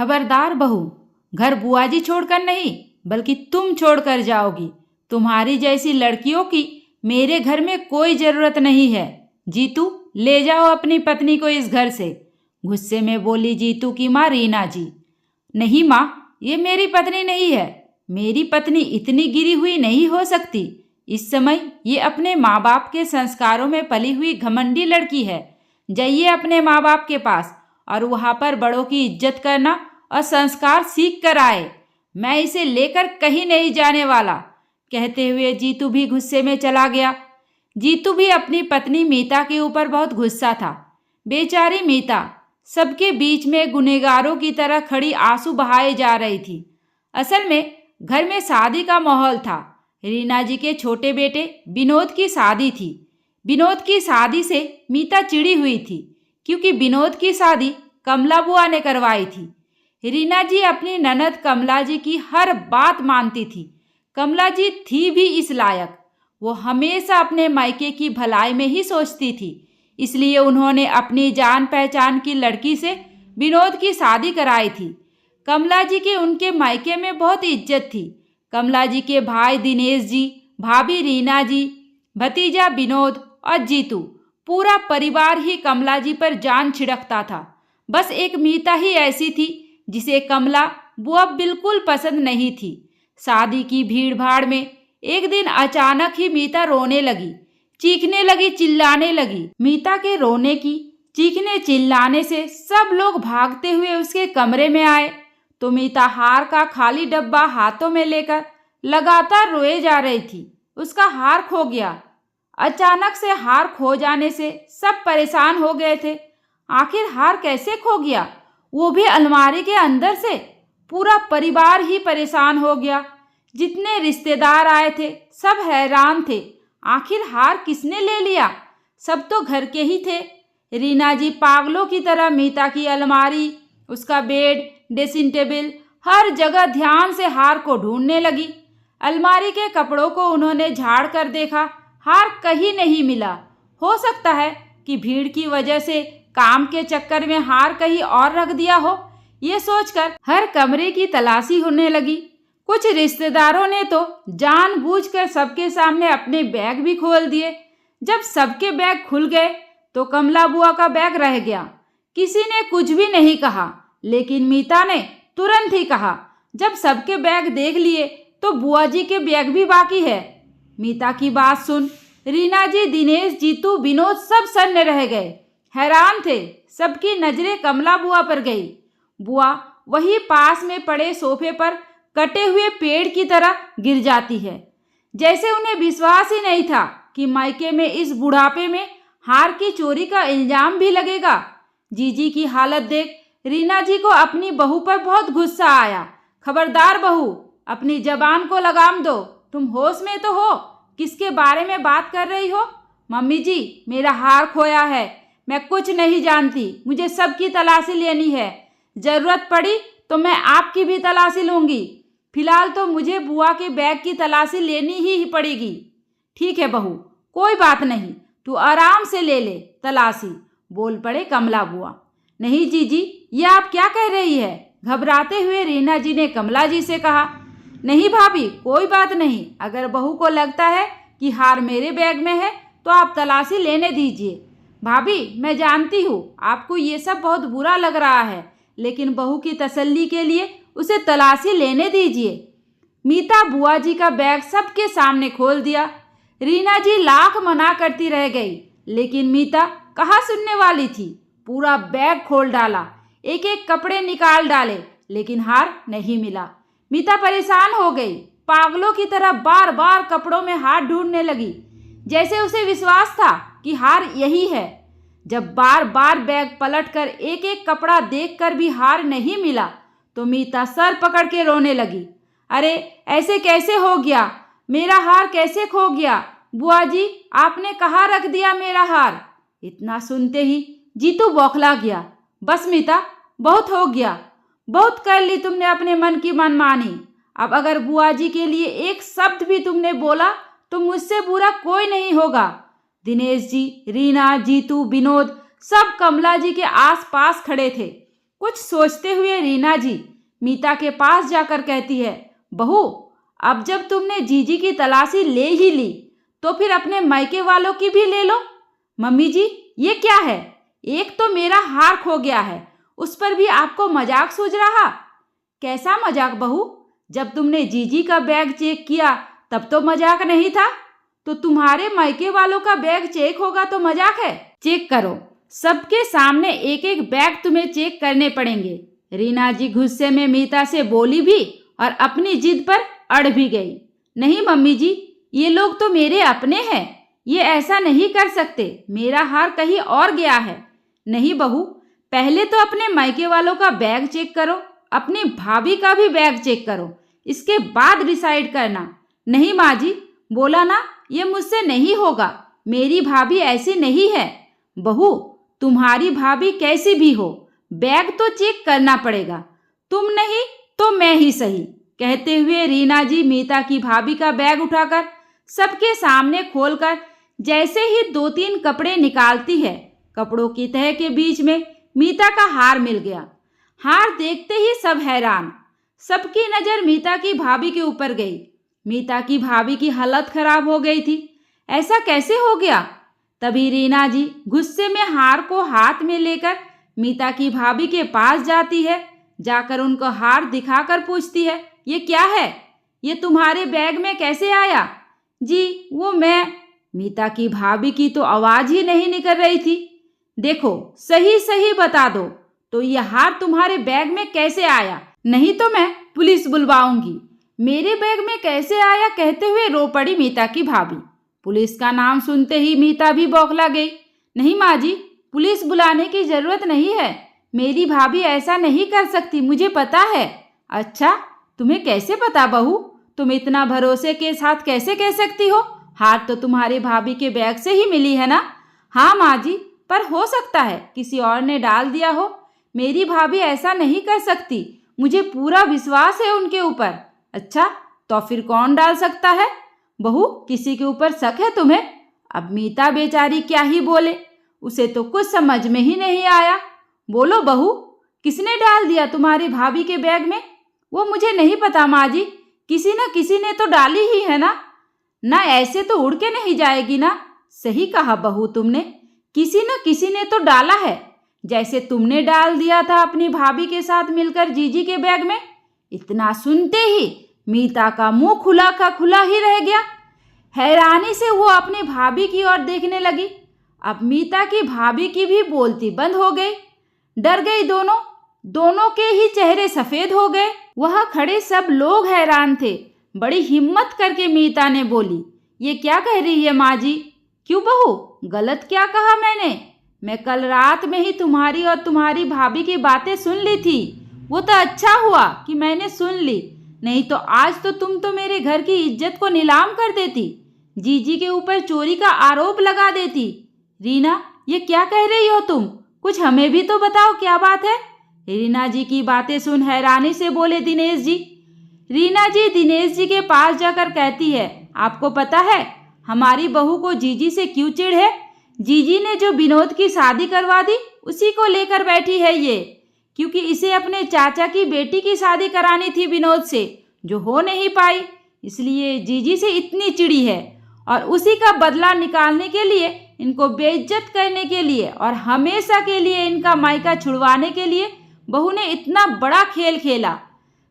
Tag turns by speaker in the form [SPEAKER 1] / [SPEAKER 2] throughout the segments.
[SPEAKER 1] खबरदार बहू, घर बुआ जी छोड़कर नहीं बल्कि तुम छोड़कर जाओगी। तुम्हारी जैसी लड़कियों की मेरे घर में कोई जरूरत नहीं है। जीतू, ले जाओ अपनी पत्नी को इस घर से, गुस्से में बोली जीतू की माँ रीना जी। नहीं माँ, ये मेरी पत्नी नहीं है। मेरी पत्नी इतनी गिरी हुई नहीं हो सकती। इस समय ये अपने माँ बाप के संस्कारों में पली हुई घमंडी लड़की है। जाइए अपने माँ बाप के पास और वहाँ पर बड़ों की इज्जत करना और संस्कार सीख कर आए। मैं इसे लेकर कहीं नहीं जाने वाला। कहते हुए जीतू भी गुस्से में चला गया। जीतू भी अपनी पत्नी मीता के ऊपर बहुत गुस्सा था। बेचारी मीता सबके बीच में गुनहगारों की तरह खड़ी आंसू बहाए जा रही थी। असल में घर में शादी का माहौल था। रीना जी के छोटे बेटे विनोद की शादी थी। विनोद की शादी से मीता चिड़ी हुई थी क्योंकि विनोद की शादी कमला बुआ ने करवाई थी। रीना जी अपनी ननद कमला जी की हर बात मानती थी। कमला जी थी भी इस लायक। वो हमेशा अपने मायके की भलाई में ही सोचती थी। इसलिए उन्होंने अपनी जान पहचान की लड़की से विनोद की शादी कराई थी। कमला जी की उनके मायके में बहुत इज्जत थी। कमला जी के भाई दिनेश जी, भाभी रीना जी, भतीजा विनोद और जीतू, पूरा परिवार ही कमला जी पर जान छिड़कता था। बस एक मीता ही ऐसी थी जिसे कमला बुआ बिल्कुल पसंद नहीं थी। शादी की भीड़ भाड़ में एक दिन अचानक ही मीता रोने लगी, चीखने लगी, चिल्लाने लगी। मीता के रोने की, चीखने चिल्लाने से सब लोग भागते हुए उसके कमरे में आए तो मीता हार का खाली डब्बा हाथों में लेकर लगातार रोए जा रही थी। उसका हार खो गया। अचानक से हार खो जाने से सब परेशान हो गए थे। आखिर हार कैसे खो गया, वो भी अलमारी के अंदर से। पूरा परिवार ही परेशान हो गया। जितने रिश्तेदार आए थे सब हैरान थे। आखिर हार किसने ले लिया? सब तो घर के ही थे। रीना जी पागलों की तरह मीता की अलमारी, उसका बेड, ड्रेसिंग टेबल, हर जगह ध्यान से हार को ढूंढने लगी। अलमारी के कपड़ों को उन्होंने झाड़ कर देखा, हार कहीं नहीं मिला। हो सकता है कि भीड़ की वजह से काम के चक्कर में हार कहीं और रख दिया हो। ये सोचकर हर कमरे की तलाशी होने लगी। कुछ रिश्तेदारों ने तो जानबूझकर सबके सामने अपने बैग भी खोल दिए। जब सबके बैग खुल गए तो कमला बुआ का बैग रह गया। किसी ने कुछ भी नहीं कहा, लेकिन मीता ने तुरंत ही कहा, जब सबके बैग देख लिए तो बुआ जी के बैग भी बाकी है। मीता की बात सुन रीना जी, दिनेश, जीतू, विनोद सब सन्न रह गए, हैरान थे। सबकी नजरें कमला बुआ पर गई। बुआ वही पास में पड़े सोफे पर कटे हुए पेड़ की तरह गिर जाती है। जैसे उन्हें विश्वास ही नहीं था कि मायके में इस बुढ़ापे में हार की चोरी का इल्जाम भी लगेगा। जीजी की हालत देख रीना जी को अपनी बहू पर बहुत गुस्सा आया। खबरदार बहू, अपनी जबान को लगाम दो। तुम होश में तो हो? किसके बारे में बात कर रही हो? मम्मी जी, मेरा हार खोया है। मैं कुछ नहीं जानती। मुझे सबकी तलाशी लेनी है। जरूरत पड़ी तो मैं आपकी भी तलाशी लूंगी। फिलहाल तो मुझे बुआ के बैग की तलाशी लेनी ही पड़ेगी। ठीक है बहू, कोई बात नहीं, तू आराम से ले ले तलाशी, बोल पड़े कमला बुआ। नहीं जीजी, ये आप क्या कह रही है? घबराते हुए रीना जी ने कमला जी से कहा। नहीं भाभी, कोई बात नहीं। अगर बहू को लगता है कि हार मेरे बैग में है तो आप तलाशी लेने दीजिए। भाभी, मैं जानती हूँ आपको ये सब बहुत बुरा लग रहा है, लेकिन बहू की तसल्ली के लिए उसे तलाशी लेने दीजिए। मीता बुआ जी का बैग सबके सामने खोल दिया। रीना जी लाख मना करती रह गई, लेकिन मीता कहाँ सुनने वाली थी। पूरा बैग खोल डाला, एक एक कपड़े निकाल डाले, लेकिन हार नहीं मिला। मीता परेशान हो गई। पागलों की तरह बार बार कपड़ों में हाथ ढूंढने लगी, जैसे उसे विश्वास था कि हार यही है। जब बार बार बैग पलटकर एक एक कपड़ा देखकर भी हार नहीं मिला तो मीता सर पकड़ के रोने लगी। अरे ऐसे कैसे हो गया? मेरा हार कैसे खो गया? बुआ जी, आपने कहाँ रख दिया मेरा हार? इतना सुनते ही जीतू बौखला गया। बस मीता, बहुत हो गया। बहुत कर ली तुमने अपने मन की मनमानी। अब अगर बुआ जी के लिए एक शब्द भी तुमने बोला तो मुझसे बुरा कोई नहीं होगा। दिनेश जी, रीना, जीतू, विनोद सब कमला जी के आस पास खड़े थे। कुछ सोचते हुए रीना जी मीता के पास जाकर कहती है, बहू, अब जब तुमने जीजी की तलाशी ले ही ली तो फिर अपने मायके वालों की भी ले लो। मम्मी जी, ये क्या है? एक तो मेरा हार खो गया है, उस पर भी आपको मजाक सूझ रहा? कैसा मजाक बहू? जब तुमने जीजी का बैग चेक किया तब तो मजाक नहीं था, तो तुम्हारे मायके वालों का बैग चेक होगा तो मजाक है? चेक करो, सबके सामने एक एक बैग तुम्हें चेक करने पड़ेंगे। रीना जी गुस्से में मीता से बोली भी और अपनी जिद पर अड़ भी गई। नहीं मम्मी जी, ये लोग तो मेरे अपने हैं, ये ऐसा नहीं कर सकते, मेरा हार कहीं और गया है। नहीं बहू, पहले तो अपने मायके वालों का बैग चेक करो, अपनी भाभी का भी बैग चेक करो, इसके बाद डिसाइड करना। नहीं माँ जी, बोला ना, ये मुझसे नहीं होगा, मेरी भाभी ऐसी नहीं है। बहू, तुम्हारी भाभी कैसी भी हो, बैग तो चेक करना पड़ेगा, तुम नहीं तो मैं ही सही। कहते हुए रीना जी मीता की भाभी का बैग उठाकर सबके सामने खोलकर जैसे ही 2-3 कपड़े निकालती है, कपड़ों की तह के बीच में मीता का हार मिल गया। हार देखते ही सब हैरान, सबकी नज़र मीता की भाभी के ऊपर गई। मीता की भाभी की हालत खराब हो गई थी, ऐसा कैसे हो गया? तभी रीना जी गुस्से में हार को हाथ में लेकर मीता की भाभी के पास जाती है, जाकर उनको हार दिखाकर पूछती है, ये क्या है? ये तुम्हारे बैग में कैसे आया? जी वो मैं। मीता की भाभी की तो आवाज़ ही नहीं निकल रही थी। देखो, सही सही बता दो, तो ये हार तुम्हारे बैग में कैसे आया? नहीं तो मैं पुलिस बुलवाऊंगी। मेरे बैग में कैसे आया कहते हुए रो पड़ी मीता की भाभी। पुलिस का नाम सुनते ही मीता भी बौखला गई। नहीं माँ जी, पुलिस बुलाने की जरूरत नहीं है, मेरी भाभी ऐसा नहीं कर सकती, मुझे पता है। अच्छा, तुम्हें कैसे पता बहू? तुम इतना भरोसे के साथ कैसे कह सकती हो? हार तो तुम्हारी भाभी के बैग से ही मिली है ना? हाँ माँ जी, पर हो सकता है किसी और ने डाल दिया हो, मेरी भाभी ऐसा नहीं कर सकती, मुझे पूरा विश्वास है उनके ऊपर। अच्छा, तो फिर कौन डाल सकता है? बहू, किसी के ऊपर शक है तुम्हें? अब मीता बेचारी क्या ही बोले, उसे तो कुछ समझ में ही नहीं आया। बोलो बहू, किसने डाल दिया तुम्हारी भाभी के बैग में? वो मुझे नहीं पता माँ जी, किसी न किसी ने तो डाली ही है ना? ना ऐसे तो उड़ के नहीं जाएगी ना? सही कहा बहू तुमने, किसी न किसी ने तो डाला है, जैसे तुमने डाल दिया था अपनी भाभी के साथ मिलकर जीजी के बैग में। इतना सुनते ही मीता का मुंह खुला का खुला ही रह गया। हैरानी से वो अपनी भाभी की ओर देखने लगी। अब मीता की भाभी की भी बोलती बंद हो गई। डर गई दोनों के ही चेहरे सफेद हो गए। वह खड़े सब लोग हैरान थे। बड़ी हिम्मत करके मीता ने बोली, ये क्या कह रही है माँ जी? क्यों बहू, गलत क्या कहा मैंने? मैं कल रात में ही तुम्हारी और तुम्हारी भाभी की बातें सुन ली थी। वो तो अच्छा हुआ कि मैंने सुन ली, नहीं तो आज तो तुम तो मेरे घर की इज्जत को नीलाम कर देती, जीजी के ऊपर चोरी का आरोप लगा देती। रीना, ये क्या कह रही हो तुम? कुछ हमें भी तो बताओ, क्या बात है? रीना जी की बातें सुन हैरानी से बोले दिनेश जी। रीना जी दिनेश जी के पास जाकर कहती है, आपको पता है हमारी बहू को जीजी से क्यों चिढ़ है? जीजी ने जो विनोद की शादी करवा दी, उसी को लेकर बैठी है ये, क्योंकि इसे अपने चाचा की बेटी की शादी करानी थी विनोद से, जो हो नहीं पाई, इसलिए जीजी से इतनी चिड़ी है। और उसी का बदला निकालने के लिए, इनको बेइज्जत करने के लिए और हमेशा के लिए इनका मायका छुड़वाने के लिए बहू ने इतना बड़ा खेल खेला।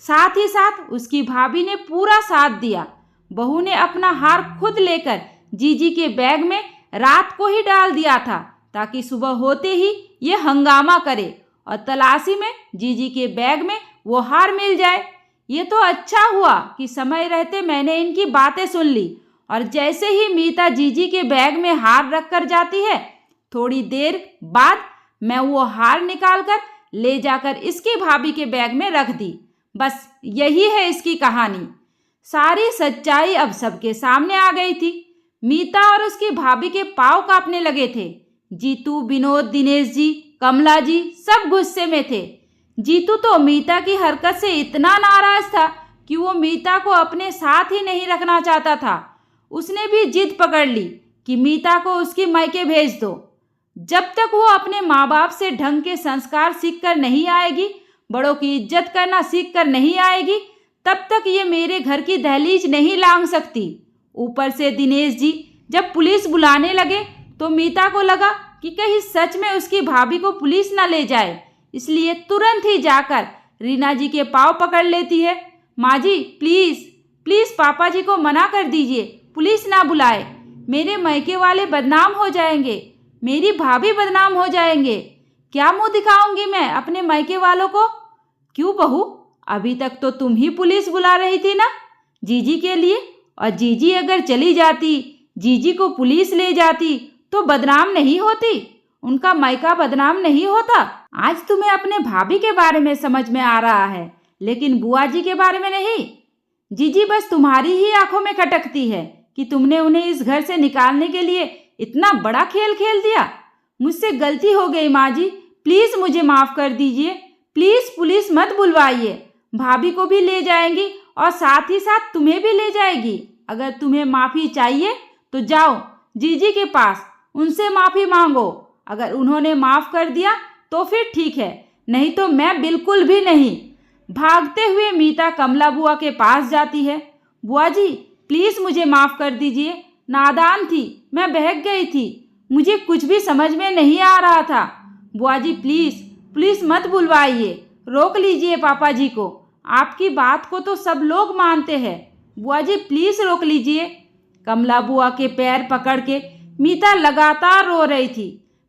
[SPEAKER 1] साथ ही साथ उसकी भाभी ने पूरा साथ दिया। बहू ने अपना हार खुद लेकर जीजी के बैग में रात को ही डाल दिया था, ताकि सुबह होते ही ये हंगामा करे और तलाशी में जीजी के बैग में वो हार मिल जाए। ये तो अच्छा हुआ कि समय रहते मैंने इनकी बातें सुन ली। और जैसे ही मीता जीजी के बैग में हार रख कर जाती है, थोड़ी देर बाद मैं वो हार निकालकर ले जाकर इसकी भाभी के बैग में रख दी। बस यही है इसकी कहानी। सारी सच्चाई अब सबके सामने आ गई थी। मीता और उसकी भाभी के पांव कांपने लगे थे। जीतू, विनोद, दिनेश जी, कमला जी सब गुस्से में थे। जीतू तो मीता की हरकत से इतना नाराज था कि वो मीता को अपने साथ ही नहीं रखना चाहता था। उसने भी जिद पकड़ ली कि मीता को उसकी मायके भेज दो। जब तक वो अपने माँ बाप से ढंग के संस्कार सीख कर नहीं आएगी, बड़ों की इज्जत करना सीख कर नहीं आएगी, तब तक ये मेरे घर की दहलीज नहीं लांघ सकती। ऊपर से दिनेश जी जब पुलिस बुलाने लगे तो मीता को लगा कि कहीं सच में उसकी भाभी को पुलिस न ले जाए, इसलिए तुरंत ही जाकर रीना जी के पाँव पकड़ लेती है। माँ जी प्लीज़ प्लीज़ पापा जी को मना कर दीजिए, पुलिस ना बुलाए। मेरे मायके वाले बदनाम हो जाएंगे, मेरी भाभी बदनाम हो जाएंगे। क्या मुंह दिखाऊंगी मैं अपने मायके वालों को? क्यों बहू, अभी तक तो तुम ही पुलिस बुला रही थी ना जीजी के लिए, और जीजी अगर चली जाती, जीजी को पुलिस ले जाती तो बदनाम नहीं होती, उनका मायका बदनाम नहीं होता। आज तुम्हें अपने भाभी के बारे में समझ में आ रहा है, लेकिन बुआ जी के बारे में नहीं। जीजी बस तुम्हारी ही आंखों में खटकती है कि तुमने उन्हें इस घर से निकालने के लिए इतना बड़ा खेल खेल दिया। मुझसे गलती हो गई माँ जी, प्लीज़ मुझे माफ़ कर दीजिए। प्लीज़ पुलिस मत बुलवाइए, भाभी को भी ले जाएंगी और साथ ही साथ तुम्हें भी ले जाएगी। अगर तुम्हें माफ़ी चाहिए तो जाओ जीजी के पास, उनसे माफ़ी मांगो। अगर उन्होंने माफ़ कर दिया तो फिर ठीक है, नहीं तो मैं बिल्कुल भी नहीं। भागते हुए मीता कमला बुआ के पास जाती है। बुआ जी प्लीज़ मुझे माफ़ कर दीजिए, नादान थी, मैं बहक गई थी, मुझे कुछ भी समझ में नहीं आ रहा था। बुआ जी प्लीज़ प्लीज़ मत बुलवाइए, रोक लीजिए पापा जी को, आपकी बात को तो सब लोग मानते हैं। बुआ जी प्लीज़ रोक लीजिए। कमला बुआ के पैर पकड़ के मीता लगातार रो रही थी,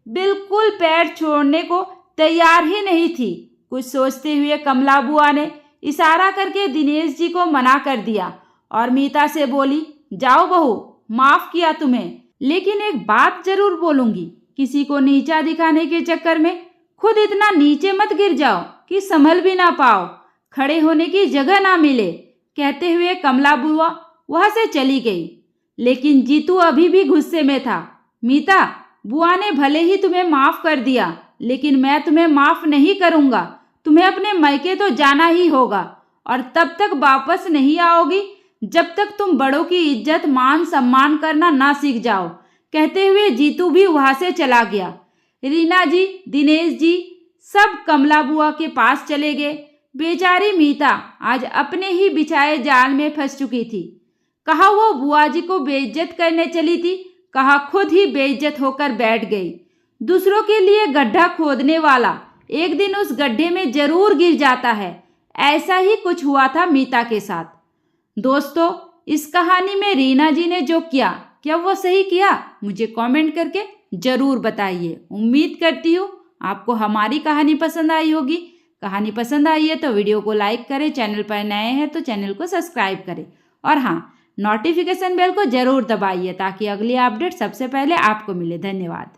[SPEAKER 1] बिल्कुल पैर छोड़ने को तैयार ही नहीं थी। कुछ सोचते हुए कमला बुआ ने इशारा करके दिनेश जी को मना कर दिया और मीता से बोली, जाओ बहू, माफ़ किया तुम्हें, लेकिन एक बात जरूर बोलूँगी, किसी को नीचा दिखाने के चक्कर में खुद इतना नीचे मत गिर जाओ कि संभल भी ना पाओ, खड़े होने की जगह ना मिले। कहते हुए कमला बुआ वहाँ से चली गई, लेकिन जीतू अभी भी गुस्से में था। मीता, बुआ ने भले ही तुम्हें माफ़ कर दिया, लेकिन मैं तुम्हें माफ़ नहीं करूँगा। तुम्हें अपने मायके तो जाना ही होगा, और तब तक वापस नहीं आओगी जब तक तुम बड़ों की इज्जत मान सम्मान करना ना सीख जाओ। कहते हुए जीतू भी वहाँ से चला गया। रीना जी, दिनेश जी सब कमला बुआ के पास चले गए। बेचारी मीता आज अपने ही बिछाए जाल में फंस चुकी थी। कहा वो बुआ जी को बेइज्जत करने चली थी, कहा खुद ही बेइज्जत होकर बैठ गई। दूसरों के लिए गड्ढा खोदने वाला एक दिन उस गड्ढे में जरूर गिर जाता है। ऐसा ही कुछ हुआ था मीता के साथ। दोस्तों, इस कहानी में रीना जी ने जो किया, क्या वो सही किया? मुझे कमेंट करके ज़रूर बताइए। उम्मीद करती हूँ आपको हमारी कहानी पसंद आई होगी। कहानी पसंद आई है तो वीडियो को लाइक करें, चैनल पर नए हैं तो चैनल को सब्सक्राइब करें, और हाँ, नोटिफिकेशन बेल को ज़रूर दबाइए ताकि अगली अपडेट सबसे पहले आपको मिले। धन्यवाद।